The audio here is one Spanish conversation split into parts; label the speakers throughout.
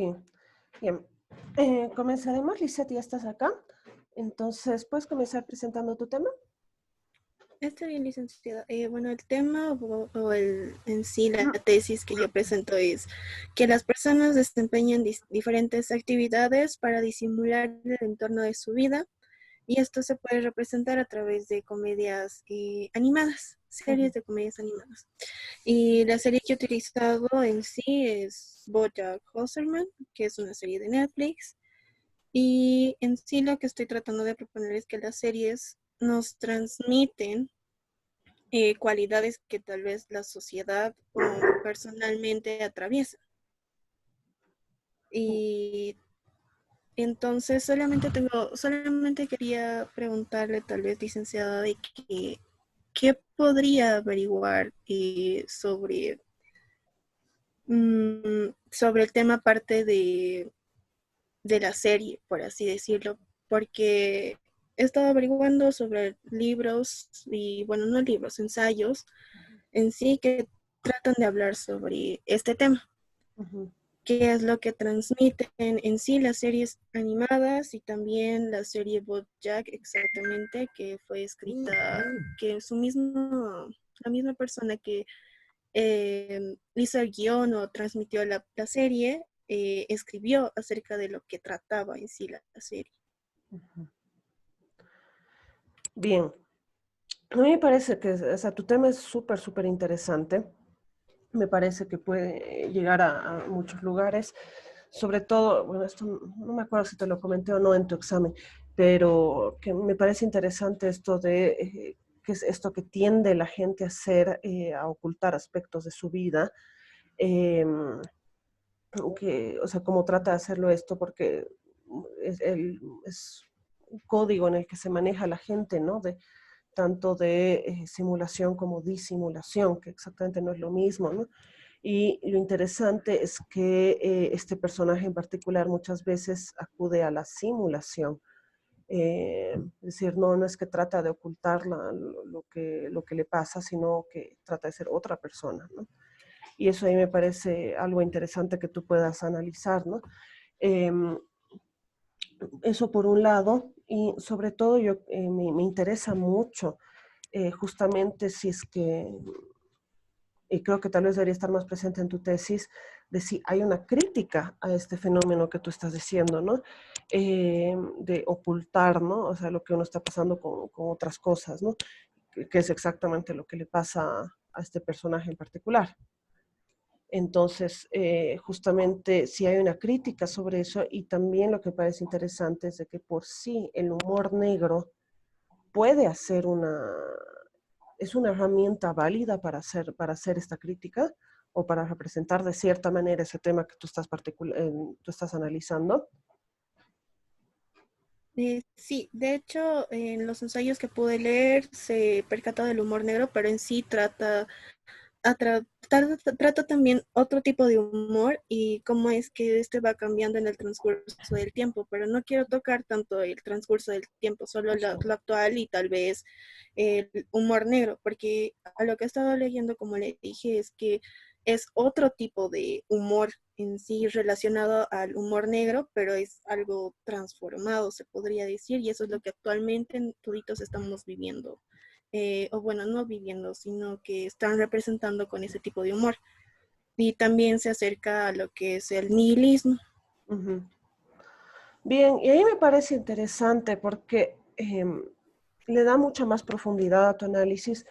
Speaker 1: Bien, bien. Comenzaremos, Lisette, ya estás acá. Entonces, ¿puedes comenzar presentando tu tema?
Speaker 2: Está bien, licenciada. Bueno, el tema en sí, la tesis que yo presento es que las personas desempeñan diferentes actividades para disimular el entorno de su vida y esto se puede representar a través de comedias animadas, series
Speaker 1: Ujú.
Speaker 2: de comedias animadas. Y la serie que he utilizado en sí es BoJack Horseman, que es una serie de Netflix. Y en sí lo que estoy tratando de proponer es que las series nos transmiten cualidades que tal vez la sociedad o personalmente atraviesa. Y entonces solamente quería preguntarle tal vez, licenciada, de qué podría averiguar sobre el tema aparte de la serie, por así decirlo, porque he estado averiguando sobre libros y, bueno, no libros, ensayos en sí que tratan de hablar sobre este tema,
Speaker 1: Ujú.
Speaker 2: qué es lo que transmiten en sí las series animadas y también la serie BoJack exactamente, que fue escrita, que la misma persona que hizo el guión o transmitió la serie, escribió acerca de lo que trataba en sí la serie.
Speaker 1: Ujú. Bien, a mí me parece que, o sea, tu tema es súper, súper interesante. Me parece que puede llegar a muchos lugares. Sobre todo, bueno, esto no me acuerdo si te lo comenté o no en tu examen, pero que me parece interesante esto de qué es esto que tiende la gente a hacer, a ocultar aspectos de su vida. Eh, o sea, cómo trata de hacerlo esto, porque es un código en el que se maneja la gente, ¿no? Tanto de simulación como disimulación, que exactamente no es lo mismo, ¿no? Y lo interesante es que este personaje en particular muchas veces acude a la simulación. Es decir, no es que trata de ocultar lo que le pasa, sino que trata de ser otra persona, ¿no? Y eso ahí me parece algo interesante que tú puedas analizar, ¿no? Eh, Eso por un lado, y sobre todo me interesa mucho justamente si es que, y creo que tal vez debería estar más presente en tu tesis, de si hay una crítica a este fenómeno que tú estás diciendo, ¿no? De ocultar, ¿no? O sea, lo que uno está pasando con otras cosas, ¿no? Que es exactamente lo que le pasa a este personaje en particular. Entonces, justamente si hay una crítica sobre eso y también lo que parece interesante es de que por sí el humor negro puede hacer es una herramienta válida para hacer esta crítica o para representar de cierta manera ese tema que tú estás analizando.
Speaker 2: Sí, de hecho, en los ensayos que pude leer se percata del humor negro, pero en sí trata también otro tipo de humor y cómo es que este va cambiando en el transcurso del tiempo, pero no quiero tocar tanto el transcurso del tiempo, solo lo actual y tal vez el humor negro, porque a lo que he estado leyendo, como le dije, es que es otro tipo de humor en sí relacionado al humor negro, pero es algo transformado, se podría decir, y eso es lo que actualmente toditos estamos viviendo, o bueno, no viviendo, sino que están representando con ese tipo de humor. Y también se acerca a lo que es el nihilismo.
Speaker 1: Ujú. Bien, y ahí me parece interesante porque le da mucha más profundidad a tu análisis,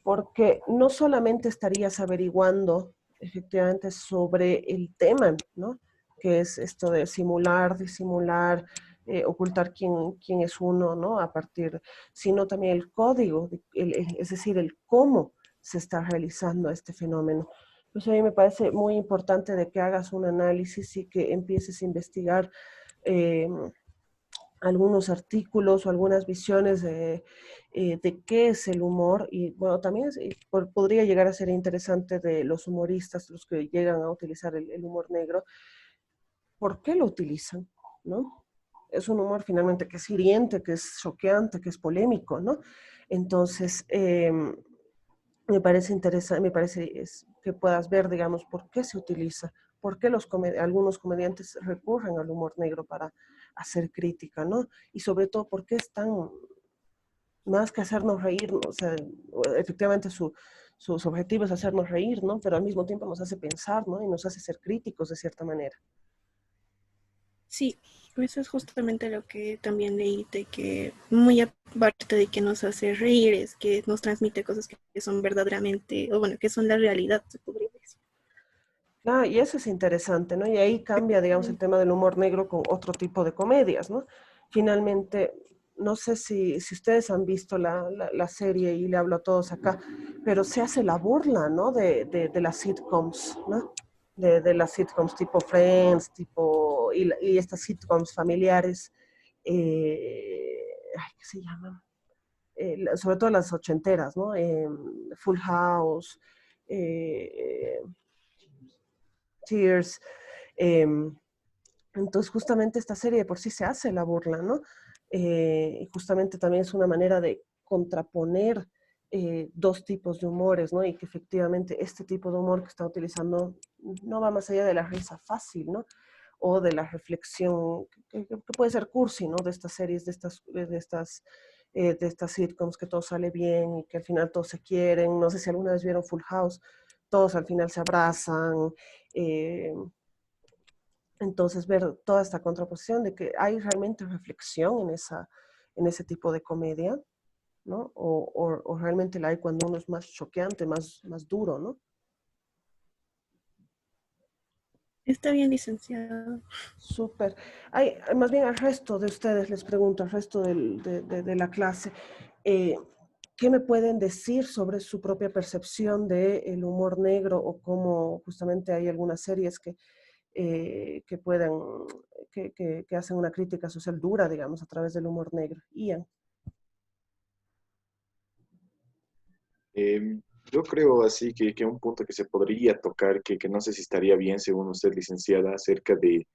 Speaker 1: porque no solamente estarías averiguando efectivamente sobre el tema, ¿no? Que es esto de simular, disimular, ocultar quién es uno, ¿no? A partir, sino también el código, es decir, el cómo se está realizando este fenómeno. Pues a mí me parece muy importante de que hagas un análisis y que empieces a investigar eh, algunos artículos o algunas visiones de qué es el humor y bueno, también podría llegar a ser interesante de los humoristas, los que llegan a utilizar el humor negro, ¿por qué lo utilizan? ¿No? Es un humor finalmente que es hiriente, que es choqueante, que es polémico, ¿no? Entonces, Me parece interesante, me parece que puedas ver, digamos, por qué se utiliza, por qué algunos comediantes recurren al humor negro para hacer crítica, ¿no? Y sobre todo, por qué es tan, más que hacernos reír, ¿no? O sea, efectivamente su objetivo es hacernos reír, ¿no? Pero al mismo tiempo nos hace pensar, ¿no? Y nos hace ser críticos de cierta manera.
Speaker 2: Sí, eso es justamente lo que también leí, de que muy aparte de que nos hace reír, es que nos transmite cosas que son verdaderamente, o bueno, que son la realidad, se podría decir.
Speaker 1: Ah, y eso es interesante, ¿no? Y ahí cambia, digamos, el tema del humor negro con otro tipo de comedias, ¿no? Finalmente, no sé si ustedes han visto la serie y le hablo a todos acá, pero se hace la burla, ¿no? De las sitcoms, ¿no? De las sitcoms tipo Friends, tipo, y estas sitcoms familiares, ay, ¿qué se llaman? Sobre todo las ochenteras, ¿no? Full House, eh, Cheers. Eh, entonces, justamente esta serie de por sí se hace la burla, ¿no? Y justamente también es una manera de contraponer dos tipos de humores, ¿no? Y que efectivamente este tipo de humor que está utilizando no va más allá de la risa fácil, ¿no? O de la reflexión, que puede ser cursi, ¿no? De estas series, de estas sitcoms que todo sale bien y que al final todos se quieren. No sé si alguna vez vieron Full House, todos al final se abrazan. Eh, entonces, ver toda esta contraposición de que hay realmente reflexión en ese tipo de comedia, ¿no? O realmente la hay cuando uno es más choqueante, más duro, ¿no?
Speaker 2: Está bien, licenciado.
Speaker 1: Súper. Más bien al resto de ustedes les pregunto, al resto de la clase, eh, ¿qué me pueden decir sobre su propia percepción del humor negro o cómo justamente hay algunas series que pueden, que hacen una crítica social dura, digamos, a través del humor negro? Ian.
Speaker 3: Yo creo así que un punto que se podría tocar, que no sé si estaría bien según usted, licenciada, acerca del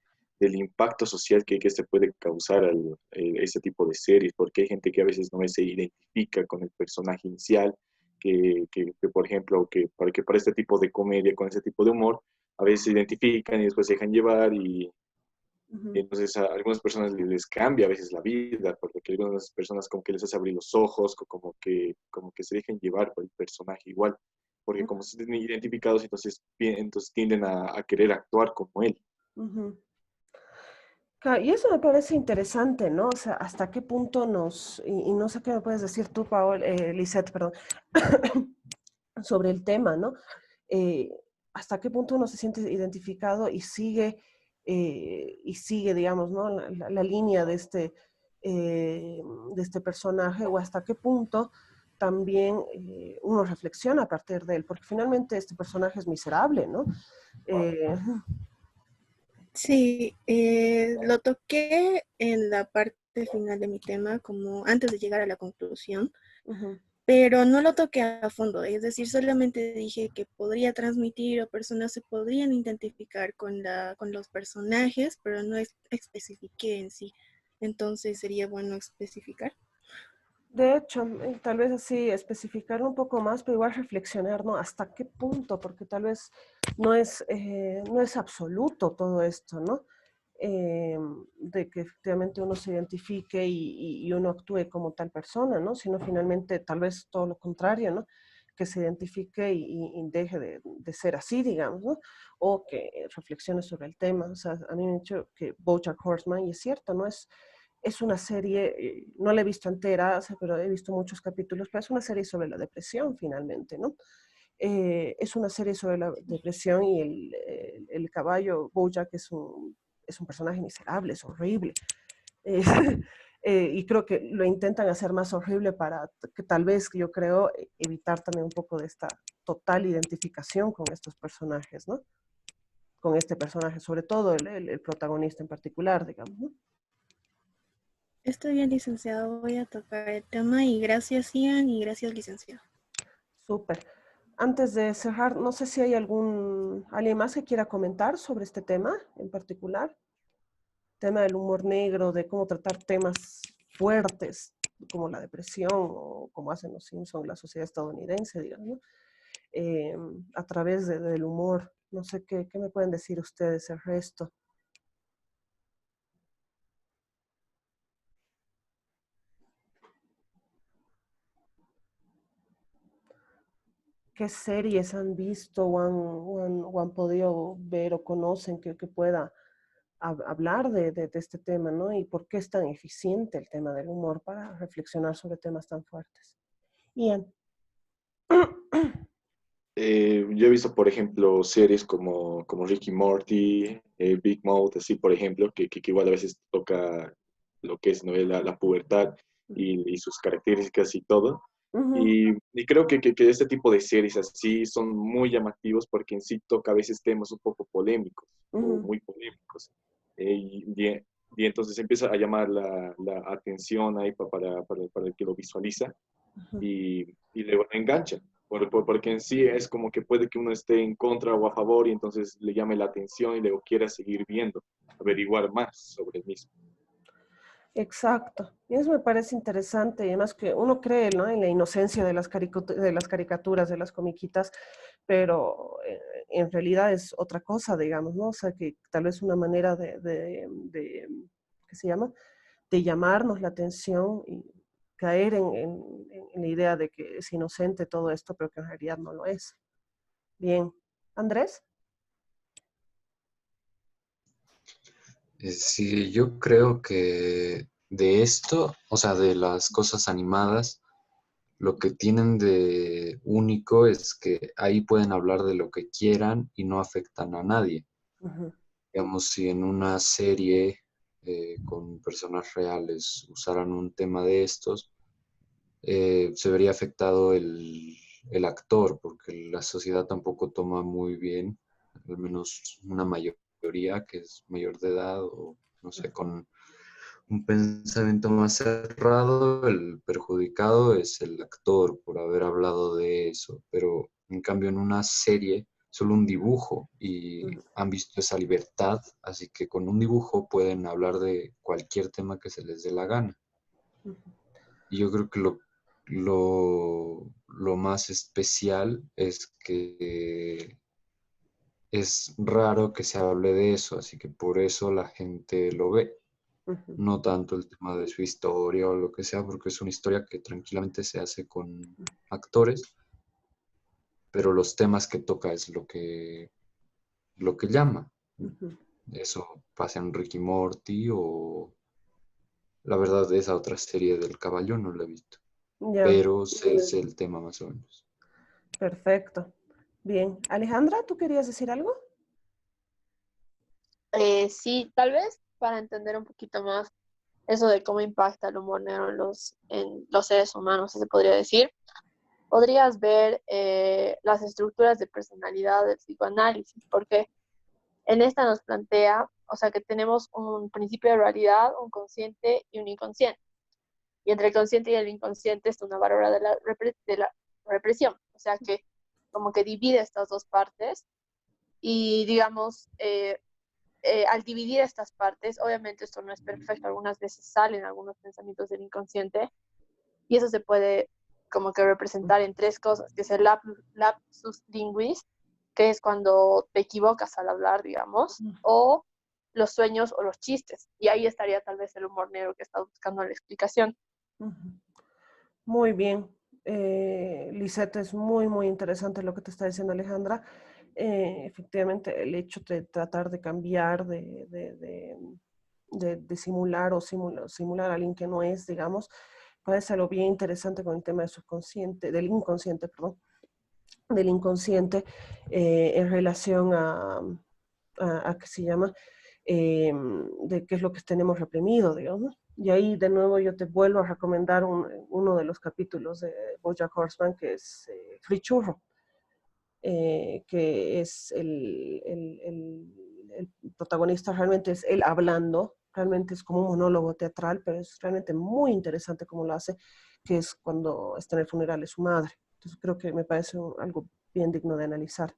Speaker 3: impacto social que este puede causar ese tipo de series, porque hay gente que a veces no se identifica con el personaje inicial, que, por ejemplo, que para este tipo de comedia, con ese tipo de humor, a veces se identifican y después se dejan llevar y
Speaker 1: Ujú,
Speaker 3: entonces a algunas personas les cambia a veces la vida, porque algunas personas como que les hace abrir los ojos, como que se dejen llevar por el personaje igual, porque como se tienen identificados, entonces tienden a querer actuar como él.
Speaker 1: ujú. Claro, y eso me parece interesante, ¿no? O sea, hasta qué punto y no sé qué me puedes decir tú, Paola, Lisette, perdón, sobre el tema, ¿no? Eh, hasta qué punto uno se siente identificado y sigue, digamos, ¿no? La línea de este personaje, o hasta qué punto también uno reflexiona a partir de él, porque finalmente este personaje es miserable, ¿no? Eh,
Speaker 2: Sí, lo toqué en la parte final de mi tema, como antes de llegar a la conclusión,
Speaker 1: Ujú.
Speaker 2: pero no lo toqué a fondo, es decir, solamente dije que podría transmitir o personas se podrían identificar con los personajes, pero no especifiqué en sí. Entonces sería bueno especificar.
Speaker 1: De hecho, tal vez así especificarlo un poco más, pero igual reflexionar, ¿no? ¿Hasta qué punto? Porque tal vez no es absoluto todo esto, ¿no? Eh, de que efectivamente uno se identifique y uno actúe como tal persona, ¿no? Sino finalmente tal vez todo lo contrario, ¿no? Que se identifique y deje de ser así, digamos, ¿no? O que reflexione sobre el tema. O sea, a mí me han dicho que BoJack Horseman, y es cierto, ¿no? Es una serie, no la he visto entera, o sea, pero he visto muchos capítulos, pero es una serie sobre la depresión finalmente, ¿no? Es una serie sobre la depresión y el caballo Bojack es un personaje miserable, es horrible. Eh, y creo que lo intentan hacer más horrible para que tal vez, yo creo, evitar también un poco de esta total identificación con estos personajes, ¿no? Con este personaje, sobre todo el protagonista en particular, digamos, ¿no?
Speaker 2: Estoy bien, licenciado, voy a tocar el tema y gracias, Ian, y gracias, licenciado.
Speaker 1: Súper. Antes de cerrar, no sé si hay alguien más que quiera comentar sobre este tema en particular, tema del humor negro, de cómo tratar temas fuertes como la depresión o como hacen los Simpsons, la sociedad estadounidense, digamos, ¿no? eh, a través del humor. No sé qué me pueden decir ustedes el resto. ¿Qué series han visto o han podido ver o conocen que pueda hablar de este tema, ¿no? Y por qué es tan eficiente el tema del humor para reflexionar sobre temas tan fuertes? Ian.
Speaker 3: Yo he visto, por ejemplo, series como Ricky Morty, Big Mouth, así, por ejemplo, que igual a veces toca lo que es, ¿no? La pubertad y sus características y todo.
Speaker 1: Ujú,
Speaker 3: Y creo que este tipo de series así son muy llamativos porque en sí toca a veces temas un poco polémicos o
Speaker 1: ujú,
Speaker 3: muy polémicos. Y entonces empieza a llamar la atención ahí para el que lo visualiza
Speaker 1: ujú.
Speaker 3: y luego lo engancha. Porque en sí es como que puede que uno esté en contra o a favor y entonces le llame la atención y luego quiera seguir viendo, averiguar más sobre el mismo.
Speaker 1: Exacto. Y eso me parece interesante. Y además que uno cree, ¿no? En la inocencia de de las caricaturas, de las comiquitas, pero en realidad es otra cosa, digamos, ¿no? O sea, que tal vez una manera ¿qué se llama? De llamarnos la atención y caer en la idea de que es inocente todo esto, pero que en realidad no lo es. Bien. Andrés.
Speaker 4: Sí, yo creo que de esto, o sea, de las cosas animadas, lo que tienen de único es que ahí pueden hablar de lo que quieran y no afectan a nadie.
Speaker 1: Ujú,
Speaker 4: Digamos, si en una serie con personas reales usaran un tema de estos, se vería afectado el actor, porque la sociedad tampoco toma muy bien, al menos una mayoría que es mayor de edad o no sé, con un pensamiento más cerrado, el perjudicado es el actor por haber hablado de eso, pero en cambio en una serie, solo un dibujo y
Speaker 1: ujú,
Speaker 4: han visto esa libertad, así que con un dibujo pueden hablar de cualquier tema que se les dé la gana.
Speaker 1: ujú,
Speaker 4: Y yo creo que lo más especial es que es raro que se hable de eso, así que por eso la gente lo ve.
Speaker 1: ujú.
Speaker 4: No tanto el tema de su historia o lo que sea, porque es una historia que tranquilamente se hace con actores, pero los temas que toca es lo que llama.
Speaker 1: Ujú.
Speaker 4: Eso pasa en Ricky Morty o la verdad esa otra serie del caballo no la he visto,
Speaker 1: Ya,
Speaker 4: pero sé es el tema más o menos.
Speaker 1: perfecto. Bien. Alejandra, ¿tú querías decir algo?
Speaker 2: Sí, tal vez para entender un poquito más eso de cómo impacta el humor negro en los seres humanos, si se podría decir, podrías ver las estructuras de personalidad del psicoanálisis, porque en esta nos plantea, o sea, que tenemos un principio de realidad, un consciente y un inconsciente. Y entre el consciente y el inconsciente está una barrera de la represión, o sea, que como que divide estas dos partes y digamos, al dividir estas partes, obviamente esto no es perfecto, algunas veces salen algunos pensamientos del inconsciente y eso se puede como que representar en tres cosas, que es el lapsus linguis, que es cuando te equivocas al hablar, digamos, o los sueños o los chistes. Y ahí estaría tal vez el humor negro que está buscando la explicación.
Speaker 1: Ujú. Muy bien. Lisette, es muy interesante lo que te está diciendo Alejandra. Efectivamente, el hecho de tratar de cambiar, de simular o simular a alguien que no es, digamos, parece algo bien interesante con el tema del subconsciente, del inconsciente, perdón, del inconsciente en relación a ¿qué se llama? De qué es lo que tenemos reprimido, digamos. Y ahí de nuevo yo te vuelvo a recomendar uno de los capítulos de BoJack Horseman que es Free Churro, que es el protagonista, realmente es él hablando, realmente es como un monólogo teatral, pero es realmente muy interesante como lo hace, que es cuando está en el funeral de su madre. Entonces creo que me parece algo bien digno de analizar.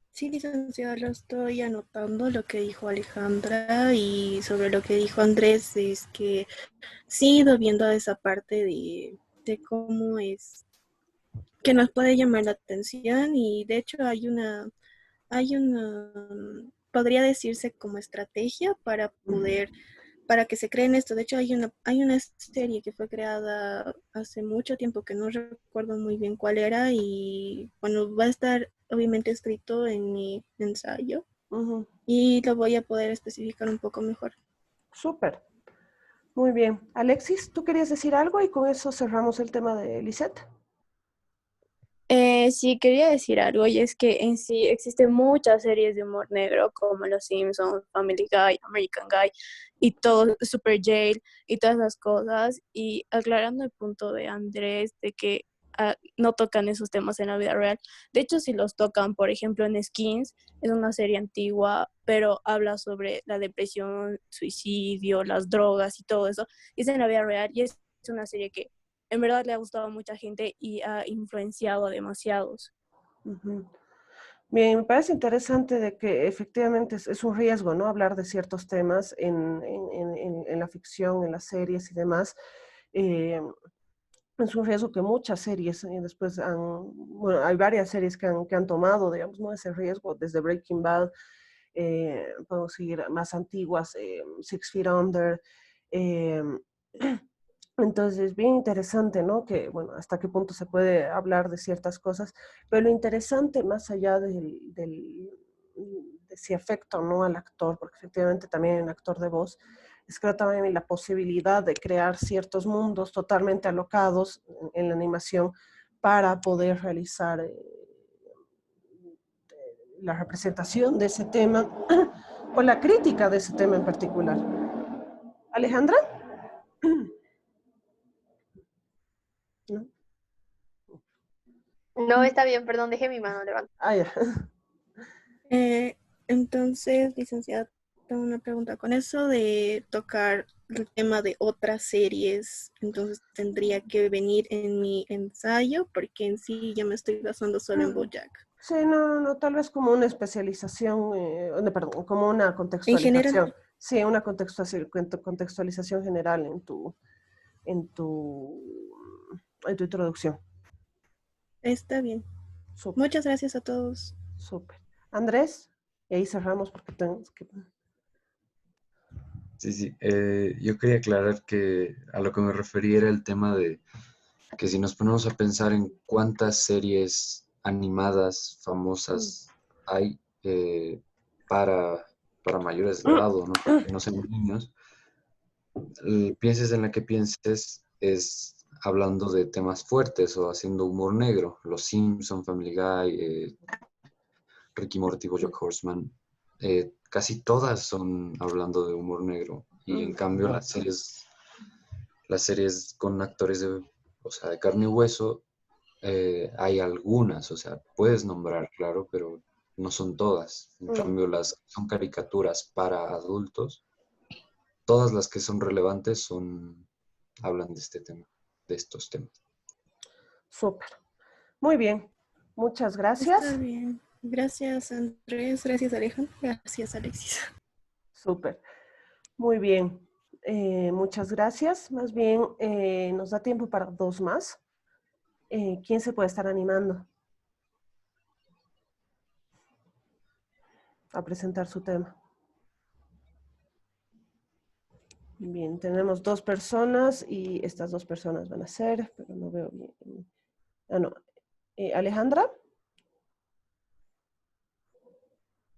Speaker 2: Sí, licenciada, lo estoy anotando lo que dijo Alejandra y sobre lo que dijo Andrés es que sí he ido viendo esa parte de cómo es que nos puede llamar la atención y de hecho podría decirse como estrategia para para que se creen esto. De hecho, hay una serie que fue creada hace mucho tiempo que no recuerdo muy bien cuál era y bueno, va a estar obviamente escrito en mi ensayo
Speaker 1: Ujú.
Speaker 2: y lo voy a poder especificar un poco mejor.
Speaker 1: Súper. Muy bien. Alexis, ¿tú querías decir algo? Y con eso cerramos el tema de Lisette.
Speaker 5: Sí, quería decir algo, y es que en sí existen muchas series de humor negro como Los Simpsons, Family Guy, American Guy y todo, Super Jail y todas las cosas. Y aclarando el punto de Andrés de que no tocan esos temas en la vida real. De hecho, si los tocan, por ejemplo, en Skins, es una serie antigua, pero habla sobre la depresión, suicidio, las drogas y todo eso. Y es en la vida real y es una serie que en verdad le ha gustado a mucha gente y ha influenciado a demasiados.
Speaker 1: Ujú. Bien, me parece interesante de que efectivamente es un riesgo, ¿no? Hablar de ciertos temas en la ficción, en las series y demás. Eh, es un riesgo que muchas series después bueno, hay varias series que han tomado, digamos, ¿no? Ese riesgo, desde Breaking Bad, podemos seguir más antiguas, Six Feet Under. eh, entonces, es bien interesante, ¿no? Que, bueno, hasta qué punto se puede hablar de ciertas cosas, pero lo interesante, más allá de si afecta o no al actor, porque efectivamente también el actor de voz, es que también hay la posibilidad de crear ciertos mundos totalmente alocados en la animación para poder realizar la representación de ese tema o la crítica de ese tema en particular. Alejandra? ¿No?
Speaker 6: No, está bien, perdón, dejé mi mano levantada.
Speaker 1: Ah, ya.
Speaker 2: Entonces, licenciada, tengo una pregunta. Con eso de tocar el tema de otras series, entonces tendría que venir en mi ensayo, porque en sí ya me estoy basando solo en BoJack.
Speaker 1: Sí, no, tal vez como una especialización, no, perdón, como una
Speaker 2: En general,
Speaker 1: contextualización. Sí, una contextualización general en tu, en tu introducción.
Speaker 2: está bien.
Speaker 1: Súper,
Speaker 2: Muchas gracias a todos.
Speaker 1: súper. Andrés, y ahí cerramos porque tenemos que...
Speaker 4: Sí, sí. Yo quería aclarar que a lo que me refería era el tema de que si nos ponemos a pensar en cuántas series animadas famosas hay para, para mayores de edad o no, para que no sean niños, pienses en la que pienses es hablando de temas fuertes o haciendo humor negro. Los Simpson, Family Guy, Ricky Morty, BoJack Horseman, casi todas son hablando de humor negro. Y en cambio las series con actores o sea, de carne y hueso, hay algunas, o sea, puedes nombrar, claro, pero no son todas. En cambio, las que son caricaturas para adultos, todas las que son relevantes hablan de este tema, de estos temas.
Speaker 1: Súper. Muy bien. Muchas
Speaker 2: Está
Speaker 1: gracias.
Speaker 2: bien. Gracias, Andrés. Gracias, Alejandro. Gracias, Alexis.
Speaker 1: Súper. Muy bien. Muchas gracias. Más bien, nos da tiempo para dos más. ¿Quién se puede estar animando a presentar su tema? Bien, tenemos dos personas y estas dos personas van a ser, pero no veo bien. Ah, no. ¿Alejandra?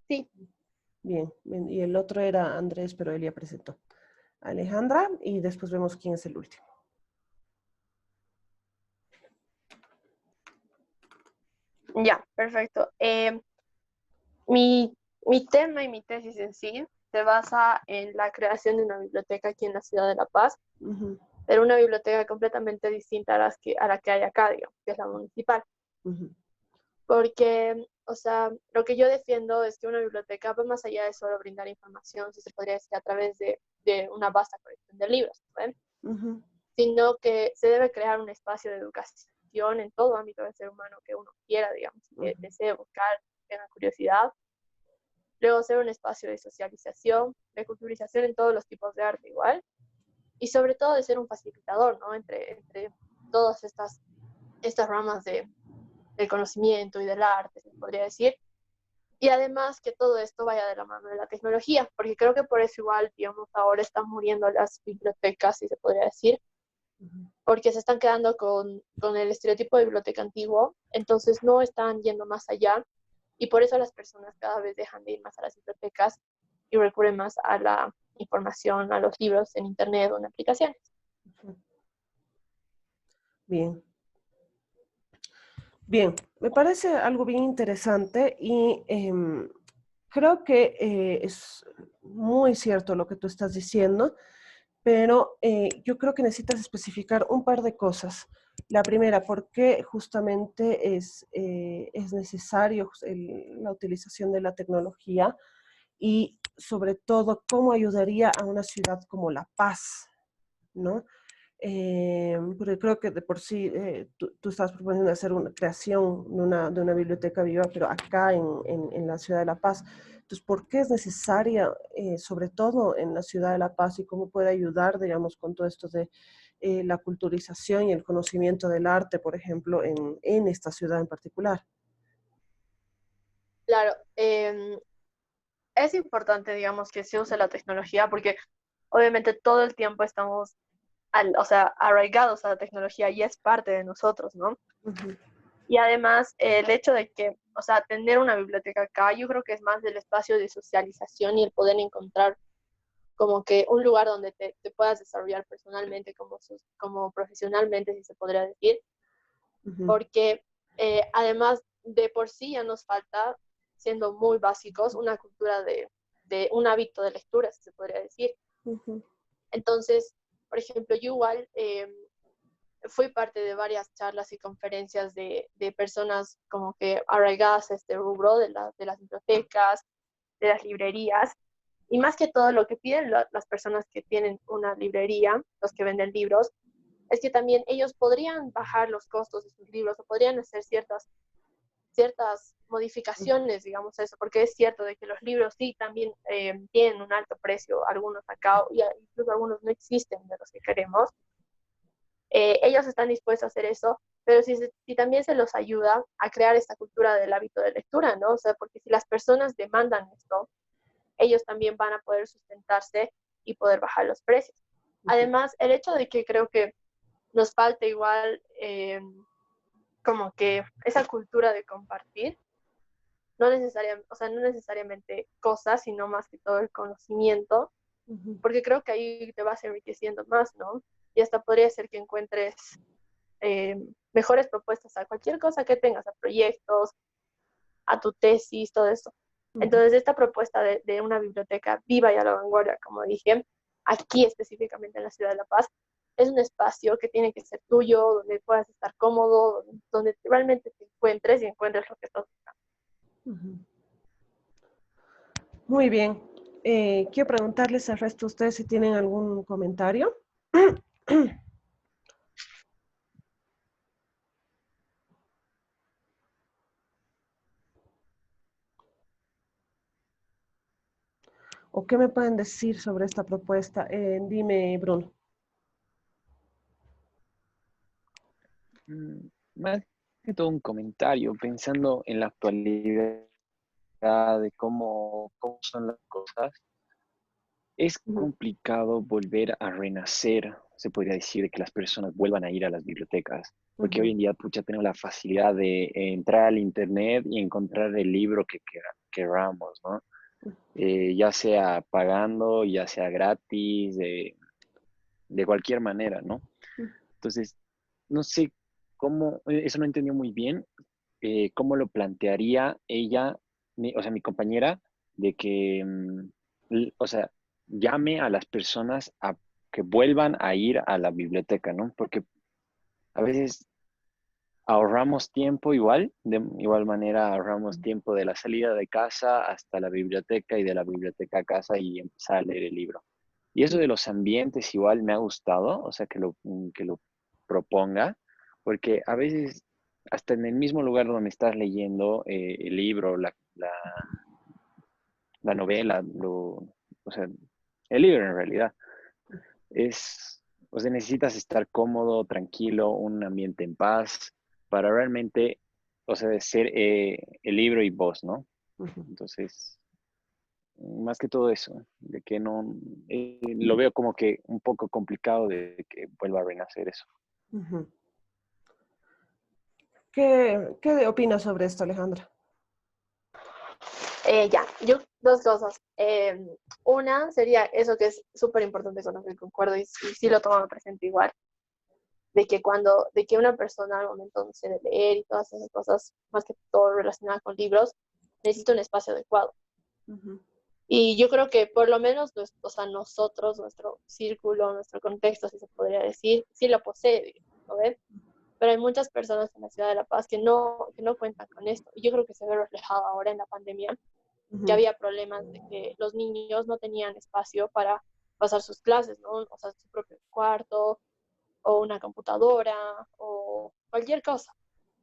Speaker 6: Sí,
Speaker 1: Bien, bien, y el otro era Andrés, pero él ya presentó. Alejandra, y después vemos quién es el último.
Speaker 6: ya, perfecto. Mi tema y mi tesis en sí se basa en la creación de una biblioteca aquí en la ciudad de La Paz,
Speaker 1: Ujú,
Speaker 6: pero una biblioteca completamente distinta a la que hay acá, digamos, que es la municipal.
Speaker 1: ujú,
Speaker 6: Porque, o sea, lo que yo defiendo es que una biblioteca va más allá de solo brindar información, si se podría decir, a través de una vasta colección de libros, ¿ven?
Speaker 1: ujú,
Speaker 6: Sino que se debe crear un espacio de educación en todo ámbito del ser humano que uno quiera, digamos, que
Speaker 1: ujú,
Speaker 6: desee buscar, tenga curiosidad. Luego ser un espacio de socialización, de culturización en todos los tipos de arte igual, y sobre todo de ser un facilitador, ¿no? Entre todas estas ramas del conocimiento y del arte, se podría decir. Y además que todo esto vaya de la mano de la tecnología, porque creo que por eso igual, digamos, ahora están muriendo las bibliotecas, si se podría decir, porque se están quedando con el estereotipo de biblioteca antiguo, entonces no están yendo más allá, y por eso las personas cada vez dejan de ir más a las bibliotecas y recurren más a la información, a los libros en internet o en aplicaciones.
Speaker 1: Bien. Bien, me parece algo bien interesante y creo que es muy cierto lo que tú estás diciendo, pero yo creo que necesitas especificar un par de cosas. La primera, ¿por qué justamente es necesario la utilización de la tecnología? Y sobre todo, ¿cómo ayudaría a una ciudad como La Paz, ¿no? Porque creo que de por sí tú estás proponiendo hacer una creación de una biblioteca viva, pero acá en la ciudad de La Paz. Entonces, ¿por qué es necesaria, sobre todo en la ciudad de La Paz, y cómo puede ayudar, digamos, con todo esto de la culturización y el conocimiento del arte, por ejemplo, en esta ciudad en particular?
Speaker 6: Claro, es importante, digamos, que se use la tecnología porque obviamente todo el tiempo estamos, o sea, arraigados a la tecnología y es parte de nosotros, ¿no?
Speaker 1: Uh-huh.
Speaker 6: Y además, el hecho de que, o sea, tener una biblioteca acá, yo creo que es más del espacio de socialización y el poder encontrar como que un lugar donde te puedas desarrollar personalmente como profesionalmente, si se podría decir,
Speaker 1: Uh-huh.
Speaker 6: porque además de por sí ya nos falta, siendo muy básicos, una cultura de un hábito de lectura, si se podría decir.
Speaker 1: Uh-huh.
Speaker 6: Entonces, por ejemplo, yo igual fui parte de varias charlas y conferencias de personas como que arraigadas a este rubro de las bibliotecas, de las librerías, y más que todo lo que piden las personas que tienen una librería, los que venden libros, es que también ellos podrían bajar los costos de sus libros o podrían hacer ciertas modificaciones, digamos eso, porque es cierto de que los libros sí también tienen un alto precio, algunos acá, y incluso algunos no existen de los que queremos. Ellos están dispuestos a hacer eso, pero si también se los ayuda a crear esta cultura del hábito de lectura, ¿no? O sea, porque si las personas demandan esto, ellos también van a poder sustentarse y poder bajar los precios. Además, el hecho de que creo que nos falta igual como que esa cultura de compartir, o sea, no necesariamente cosas, sino más que todo el conocimiento, porque creo que ahí te vas enriqueciendo más, ¿no? Y hasta podría ser que encuentres mejores propuestas a cualquier cosa que tengas, a proyectos, a tu tesis, todo eso. Entonces, esta propuesta de una biblioteca viva y a la vanguardia, como dije, aquí específicamente en la ciudad de La Paz, es un espacio que tiene que ser tuyo, donde puedas estar cómodo, donde realmente te encuentres y encuentres lo que estás buscando.
Speaker 1: Muy bien. Quiero preguntarles al resto de ustedes si tienen algún comentario. ¿O qué me pueden decir sobre esta propuesta? Dime, Bruno.
Speaker 7: Más que todo un comentario, pensando en la actualidad de cómo son las cosas, es complicado volver a renacer, se podría decir, de que las personas vuelvan a ir a las bibliotecas, porque hoy en día, pucha, tenemos la facilidad de entrar al internet y encontrar el libro que queramos, ¿no? Ya sea pagando, ya sea gratis, de cualquier manera, ¿no? Entonces, no sé cómo, eso no entendió muy bien, cómo lo plantearía ella, o sea, mi compañera, de que, o sea, llame a las personas a que vuelvan a ir a la biblioteca, ¿no? Porque a veces ahorramos tiempo igual, de igual manera ahorramos tiempo de la salida de casa hasta la biblioteca y de la biblioteca a casa y empezar a leer el libro. Y eso de los ambientes igual me ha gustado, o sea, que lo proponga, porque a veces hasta en el mismo lugar donde estás leyendo el libro, la novela, o sea, el libro en realidad, o sea, necesitas estar cómodo, tranquilo, un ambiente en paz, para realmente, o sea, de ser el libro y vos, ¿no?
Speaker 1: Ujú,
Speaker 7: Entonces, más que todo eso, de que no, lo veo como que un poco complicado de que vuelva a renacer eso.
Speaker 1: ujú. ¿Qué opinas sobre esto, Alejandra?
Speaker 6: Ya, yo dos cosas. Una sería eso que es súper importante con lo que concuerdo y sí lo tomo presente igual, de que una persona al momento no sé, de leer y todas esas cosas, más que todo relacionadas con libros, necesita un espacio adecuado.
Speaker 1: Ujú,
Speaker 6: Y yo creo que por lo menos o sea, nosotros, nuestro círculo, nuestro contexto, si se podría decir, sí lo posee, ¿no ves? Pero hay muchas personas en la ciudad de La Paz que no cuentan con esto. Y yo creo que se ve reflejado ahora en la pandemia, que
Speaker 1: ujú,
Speaker 6: había problemas de que los niños no tenían espacio para pasar sus clases, ¿no? O sea, su propio cuarto o una computadora o cualquier cosa.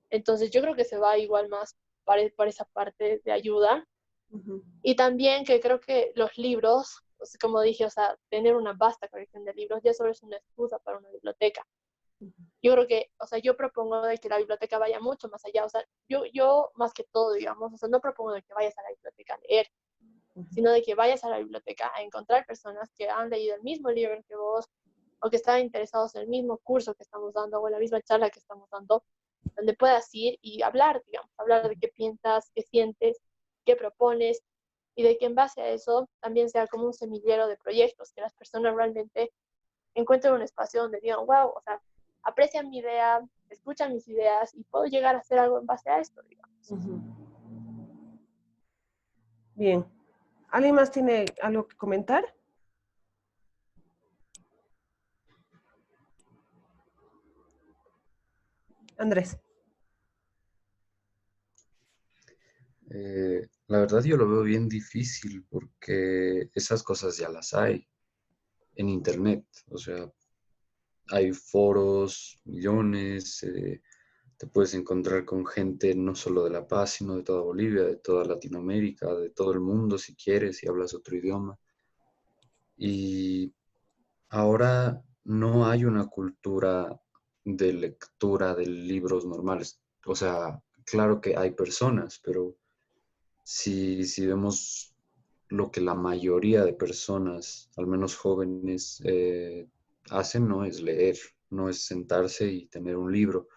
Speaker 6: Entonces yo creo que se va igual más para esa parte de ayuda.
Speaker 1: ujú,
Speaker 6: Y también que creo que los libros, o sea, como dije, o sea, tener una vasta colección de libros ya solo es una excusa para una biblioteca. Yo creo que, o sea, yo propongo de que la biblioteca vaya mucho más allá, o sea, yo más que todo, digamos, o sea, no propongo de que vayas a la biblioteca a leer,
Speaker 1: ujú.
Speaker 6: sino de que vayas a la biblioteca a encontrar personas que han leído el mismo libro que vos o que están interesados en el mismo curso que estamos dando o en la misma charla que estamos dando, donde puedas ir y hablar, digamos, hablar de qué piensas, qué sientes, qué propones y de que en base a eso también sea como un semillero de proyectos, que las personas realmente encuentren un espacio donde digan, wow, o sea, aprecian mi idea, escuchan mis ideas y puedo llegar a hacer algo en base a esto, digamos.
Speaker 1: Ujú. Bien. ¿Alguien más tiene algo que comentar? Andrés.
Speaker 4: La verdad yo lo veo bien difícil porque esas cosas ya las hay en internet. O sea, hay foros, millones, te puedes encontrar con gente no solo de La Paz, sino de toda Bolivia, de toda Latinoamérica, de todo el mundo si quieres, si hablas otro idioma. Y ahora no hay una cultura de lectura de libros normales. O sea, claro que hay personas, pero si vemos lo que la mayoría de personas, al menos jóvenes, hacen, no es leer, no es sentarse y tener un libro,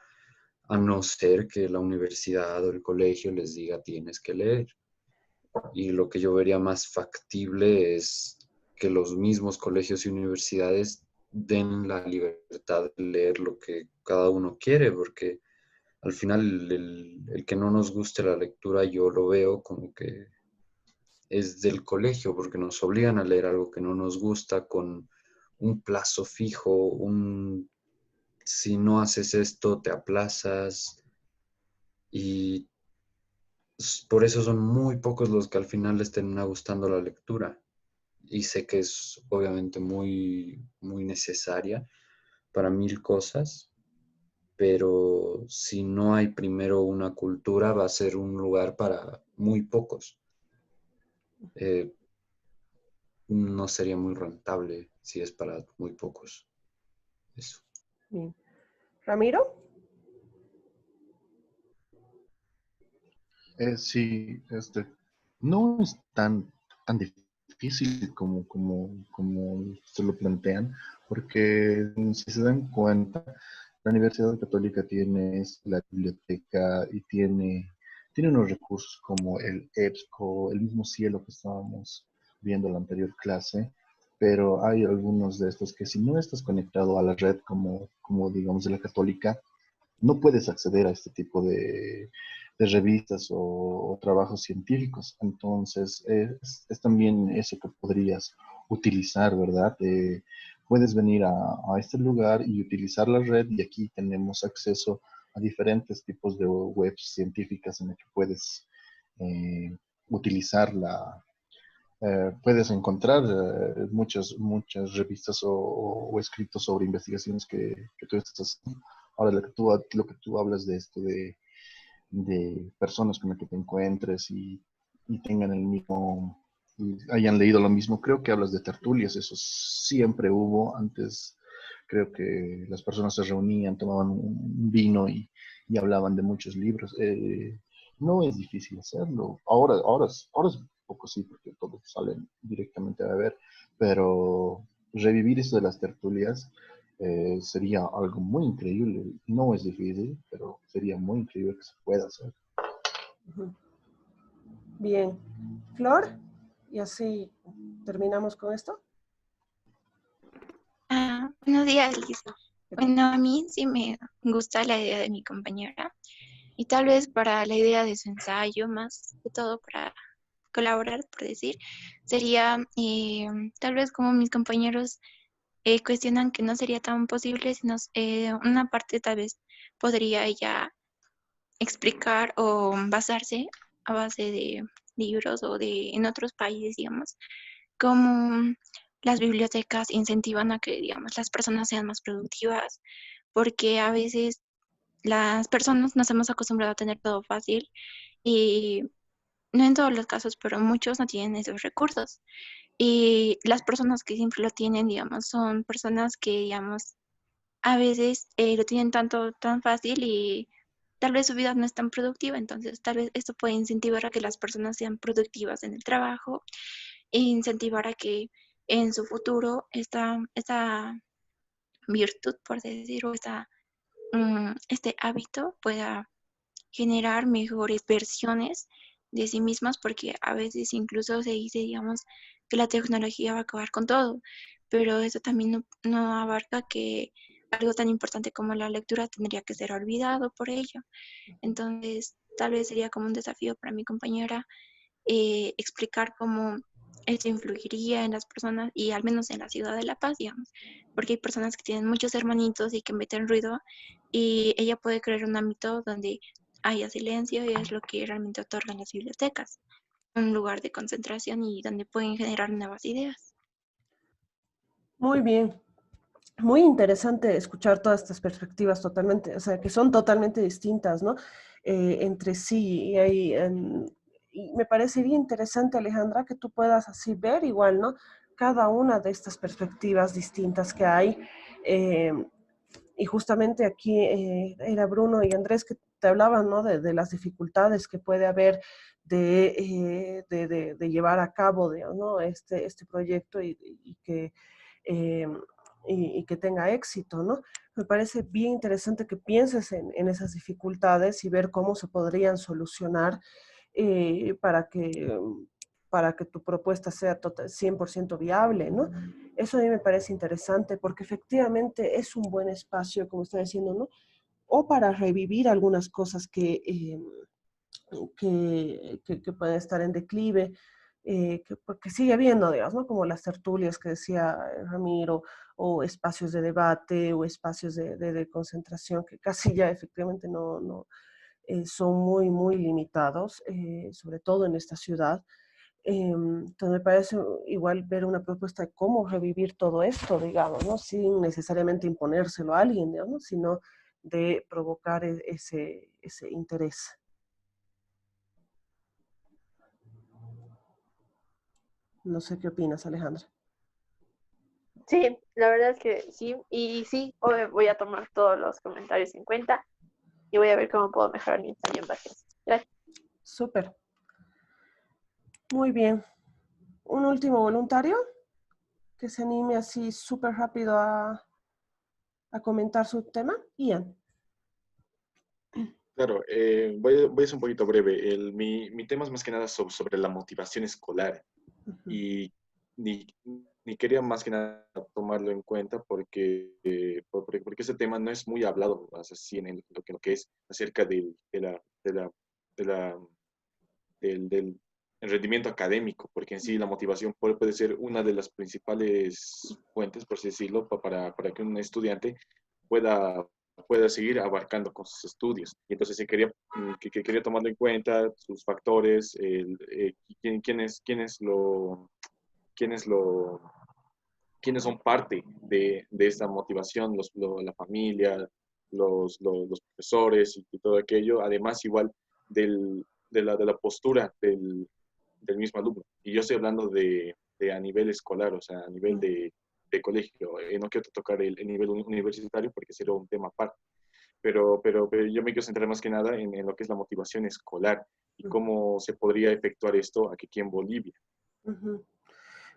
Speaker 4: a no ser que la universidad o el colegio les diga tienes que leer. Y lo que yo vería más factible es que los mismos colegios y universidades den la libertad de leer lo que cada uno quiere, porque al final el que no nos guste la lectura yo lo veo como que es del colegio, porque nos obligan a leer algo que no nos gusta con un plazo fijo, si no haces esto te aplazas y por eso son muy pocos los que al final les termina gustando la lectura. Y sé que es obviamente muy, muy necesaria para mil cosas, pero si no hay primero una cultura va a ser un lugar para muy pocos. Eh, no sería muy rentable si es para muy pocos. Eso.
Speaker 1: Bien. Ramiro.
Speaker 8: Sí, no es tan difícil como se lo plantean, porque si se dan cuenta, la Universidad Católica tiene la biblioteca y tiene unos recursos como el EBSCO, el mismo cielo que estábamos viendo en la anterior clase, pero hay algunos de estos que si no estás conectado a la red como digamos de la Católica, no puedes acceder a este tipo de revistas o trabajos científicos. Entonces, es también eso que podrías utilizar, ¿verdad? Puedes venir a este lugar y utilizar la red y aquí tenemos acceso a diferentes tipos de webs científicas en las que puedes utilizar puedes encontrar muchas revistas o escritos sobre investigaciones que tú estás haciendo. Ahora, lo que tú hablas de esto, de personas con las que te encuentres y tengan el mismo, y hayan leído lo mismo, creo que hablas de tertulias, eso siempre hubo. Antes creo que las personas se reunían, tomaban un vino y y hablaban de muchos libros. No es difícil hacerlo. Ahora es un poco sí, porque todos salen directamente a ver, pero revivir eso de las tertulias sería algo muy increíble. No es difícil, pero sería muy increíble que se pueda hacer.
Speaker 1: Ujú. Bien. Flor, y así terminamos con esto.
Speaker 9: Buenos días, Lisa.
Speaker 1: ¿Qué tal?
Speaker 9: Bueno, a mí sí me gusta la idea de mi compañera y tal vez para la idea de su ensayo, más que todo para colaborar, por decir, sería tal vez como mis compañeros cuestionan que no sería tan posible, sino una parte tal vez podría ella explicar o basarse a base de libros o de en otros países, digamos, cómo las bibliotecas incentivan a que, digamos, las personas sean más productivas, porque a veces las personas nos hemos acostumbrado a tener todo fácil y no en todos los casos, pero muchos no tienen esos recursos. Y las personas que siempre lo tienen, digamos, son personas que, digamos, a veces lo tienen tan fácil y tal vez su vida no es tan productiva, entonces tal vez esto puede incentivar a que las personas sean productivas en el trabajo e incentivar a que en su futuro esta virtud, por decirlo, este hábito pueda generar mejores versiones de sí mismas, porque a veces incluso se dice, digamos, que la tecnología va a acabar con todo, pero eso también no abarca que algo tan importante como la lectura tendría que ser olvidado por ello. Entonces, tal vez sería como un desafío para mi compañera explicar cómo esto influiría en las personas y al menos en la ciudad de La Paz, digamos, porque hay personas que tienen muchos hermanitos y que meten ruido y ella puede crear un ámbito donde haya silencio y es lo que realmente otorgan las bibliotecas, un lugar de concentración y donde pueden generar nuevas ideas.
Speaker 1: Muy bien. Muy interesante escuchar todas estas perspectivas totalmente, o sea, que son totalmente distintas, ¿no? Entre sí. Y me parece bien interesante, Alejandra, que tú puedas así ver igual, ¿no? Cada una de estas perspectivas distintas que hay. eh, y justamente aquí era Bruno y Andrés que te hablaban, ¿no? De las dificultades que puede haber de llevar a cabo, ¿no? Este proyecto y que eh, y que tenga éxito, ¿no? Me parece bien interesante que pienses en esas dificultades y ver cómo se podrían solucionar eh, para que, para que tu propuesta sea 100% viable, ¿no? Eso a mí me parece interesante porque efectivamente es un buen espacio, como está diciendo, ¿no? O para revivir algunas cosas que pueden estar en declive, porque sigue habiendo, digamos, ¿no? Como las tertulias que decía Ramiro, o espacios de debate, o espacios de concentración, que casi ya efectivamente son muy, muy limitados, sobre todo en esta ciudad. Entonces me parece igual ver una propuesta de cómo revivir todo esto, digamos, ¿no? Sin necesariamente imponérselo a alguien, digamos, sino de provocar ese interés. No sé qué opinas, Alejandra.
Speaker 6: Sí, la verdad es que sí, y sí, hoy voy a tomar todos los comentarios en cuenta y voy a ver cómo puedo mejorar mi ensayo en base a eso. Gracias.
Speaker 1: Súper. Muy bien. Un último voluntario que se anime así súper rápido a comentar su tema. Ian.
Speaker 3: Claro, voy a ser un poquito breve. Mi tema es más que nada sobre la motivación escolar y ni, ni quería más que nada tomarlo en cuenta porque ese tema no es muy hablado así en lo que es acerca de la, del rendimiento académico, porque en sí la motivación puede ser una de las principales fuentes, por así decirlo, para que un estudiante pueda, pueda seguir abarcando con sus estudios. Y entonces que quería tomarlo en cuenta, sus factores, quiénes lo, quiénes son parte de esta motivación, la familia, los profesores y todo aquello, además igual de la postura del mismo alumno. Y yo estoy hablando de a nivel escolar, o sea, a nivel de colegio. No quiero tocar el nivel universitario porque sería un tema aparte. pero yo me quiero centrar más que nada en lo que es la motivación escolar y cómo se podría efectuar esto aquí en Bolivia.
Speaker 1: Ujú.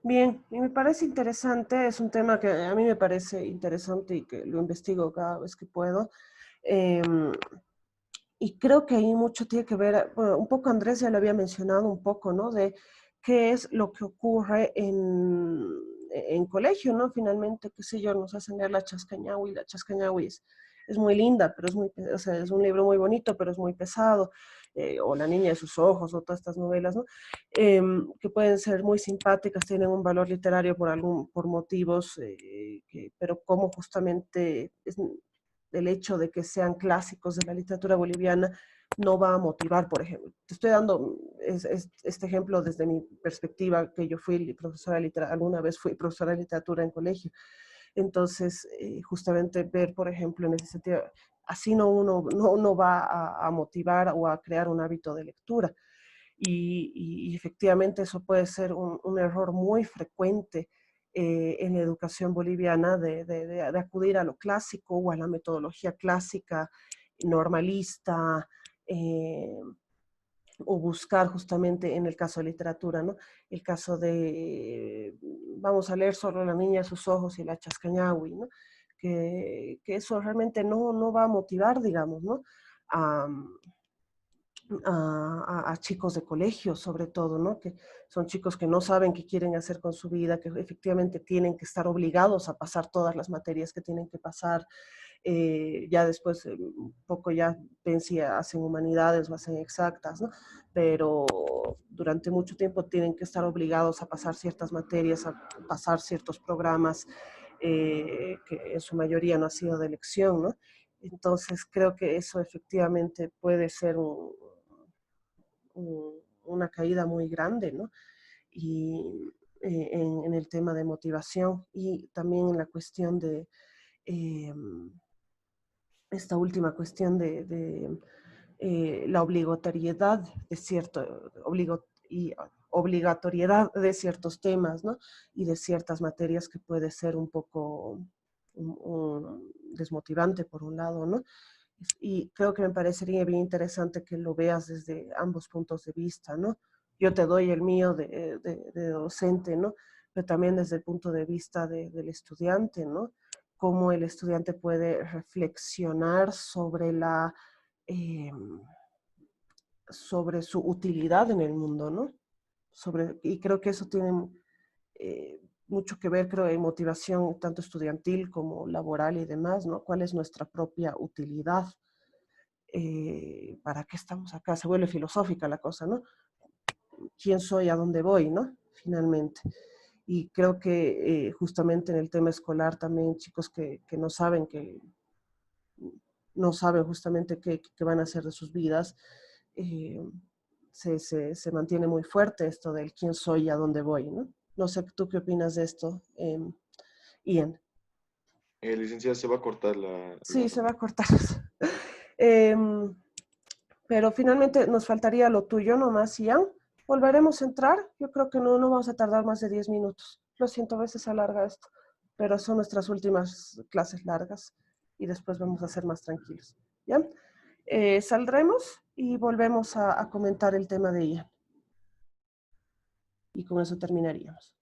Speaker 1: Bien, y me parece interesante, es un tema que a mí me parece interesante y que lo investigo cada vez que puedo. Em, y creo que ahí mucho tiene que ver, bueno, un poco Andrés ya lo había mencionado un poco, ¿no? De qué es lo que ocurre en colegio, ¿no? Finalmente, qué sé yo, nos hacen leer La Chascañahui. La Chascañahui es muy linda, pero es muy, o sea, es un libro muy bonito, pero es muy pesado. O La Niña de sus ojos, o todas estas novelas, ¿no? Que pueden ser muy simpáticas, tienen un valor literario por motivos, pero como justamente el hecho de que sean clásicos de la literatura boliviana no va a motivar, por ejemplo. Te estoy dando este ejemplo desde mi perspectiva, que yo fui profesora de literatura, alguna vez fui profesora de literatura en colegio. Entonces, justamente ver, por ejemplo, en ese sentido, así uno no va a motivar o a crear un hábito de lectura. Y efectivamente eso puede ser un error muy frecuente en la educación boliviana de acudir a lo clásico o a la metodología clásica, normalista, eh, o buscar justamente en el caso de literatura, ¿no? El caso de, vamos a leer solo La Niña de sus ojos y La Chascañahui, ¿no? Que eso realmente no va a motivar, digamos, ¿no? A, a chicos de colegio, sobre todo, ¿no? Que son chicos que no saben qué quieren hacer con su vida, que efectivamente tienen que estar obligados a pasar todas las materias que tienen que pasar. Ya después, un poco ya ven si hacen humanidades o hacen exactas, ¿no? Pero durante mucho tiempo tienen que estar obligados a pasar ciertas materias, a pasar ciertos programas, que en su mayoría no ha sido de elección, ¿no? Entonces creo que eso efectivamente puede ser una caída muy grande, ¿no? Y en el tema de motivación y también en la cuestión de esta última cuestión de la obligatoriedad de obligatoriedad de ciertos temas, ¿no? Y de ciertas materias que puede ser un poco desmotivante por un lado, ¿no? Y creo que me parecería bien interesante que lo veas desde ambos puntos de vista, ¿no? Yo te doy el mío de docente, ¿no? Pero también desde el punto de vista del estudiante, ¿no? Cómo el estudiante puede reflexionar eh, sobre su utilidad en el mundo, ¿no? Y creo que eso tiene mucho que ver, creo, en motivación tanto estudiantil como laboral y demás, ¿no? ¿Cuál es nuestra propia utilidad? ¿Para qué estamos acá? Se vuelve filosófica la cosa, ¿no? ¿Quién soy? ¿A dónde voy? ¿No? Finalmente. Y creo que justamente en el tema escolar también chicos que no saben justamente qué van a hacer de sus vidas, eh, se mantiene muy fuerte esto del quién soy y a dónde voy, ¿no? No sé, ¿tú qué opinas de esto, Ian?
Speaker 3: Licenciada, se va a cortar
Speaker 1: Sí, se va a cortar. Em, pero finalmente nos faltaría lo tuyo nomás, Ian. ¿Volveremos a entrar? Yo creo que no vamos a tardar más de 10 minutos. Lo siento, a veces se alarga esto, pero son nuestras últimas clases largas y después vamos a ser más tranquilos. ¿Ya? Saldremos y volvemos a comentar el tema de Ian. Y con eso terminaríamos.